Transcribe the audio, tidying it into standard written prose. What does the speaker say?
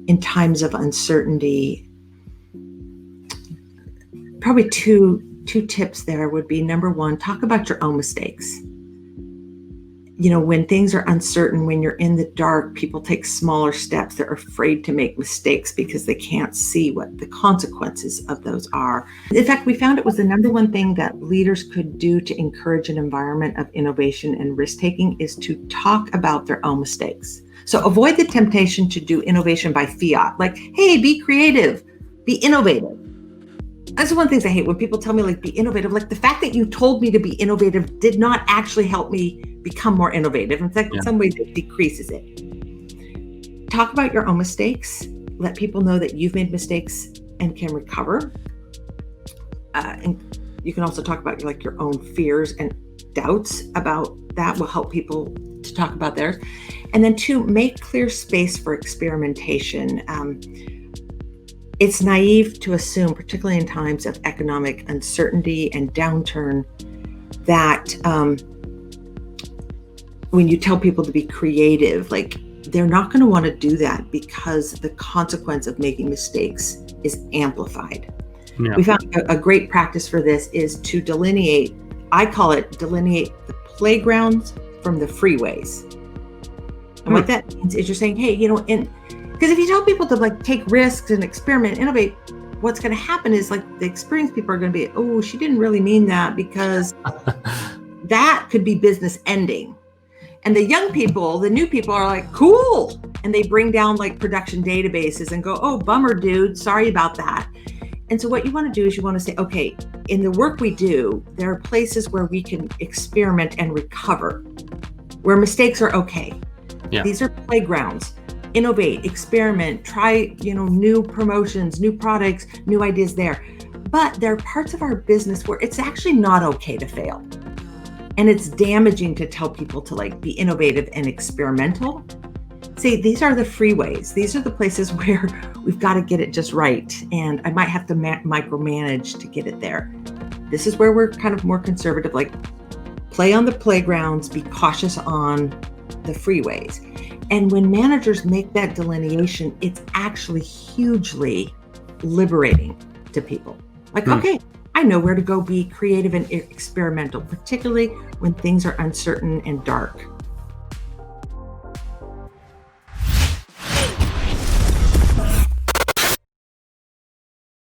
in times of uncertainty, probably two tips there would be, number one, talk about your own mistakes. When things are uncertain, when you're in the dark, people take smaller steps. They're afraid to make mistakes because they can't see what the consequences of those are. In fact, we found it was the number one thing that leaders could do to encourage an environment of innovation and risk-taking is to talk about their own mistakes. So avoid the temptation to do innovation by fiat, like, hey, be creative, be innovative. That's one of the things I hate when people tell me, like, be innovative. Like, the fact that you told me to be innovative did not actually help me become more innovative. In fact, in some ways it decreases it. Talk about your own mistakes. Let people know that you've made mistakes and can recover. And you can also talk about your own fears and doubts about that will help people to talk about theirs. And then 2, make clear space for experimentation. It's naive to assume, particularly in times of economic uncertainty and downturn, that when you tell people to be creative, they're not going to want to do that because the consequence of making mistakes is amplified. Yeah. We found a great practice for this is to delineate, I call it delineate the playgrounds from the freeways. And what that means is you're saying, hey, because if you tell people to take risks and experiment, innovate, what's going to happen is the experienced people are going to be, oh, she didn't really mean that, because that could be business ending. And the young people, the new people are like, cool. And they bring down production databases and go, oh, bummer, dude. Sorry about that. And so what you want to do is you want to say, okay, in the work we do, there are places where we can experiment and recover, where mistakes are okay. Yeah. These are playgrounds. Innovate, experiment, try, new promotions, new products, new ideas there. But there are parts of our business where it's actually not okay to fail. And it's damaging to tell people to be innovative and experimental. See, these are the freeways. These are the places where we've got to get it just right. And I might have to micromanage to get it there. This is where we're kind of more conservative, play on the playgrounds, be cautious on the freeways. And when managers make that delineation, it's actually hugely liberating to people. Okay, I know where to go be creative and experimental, particularly when things are uncertain and dark.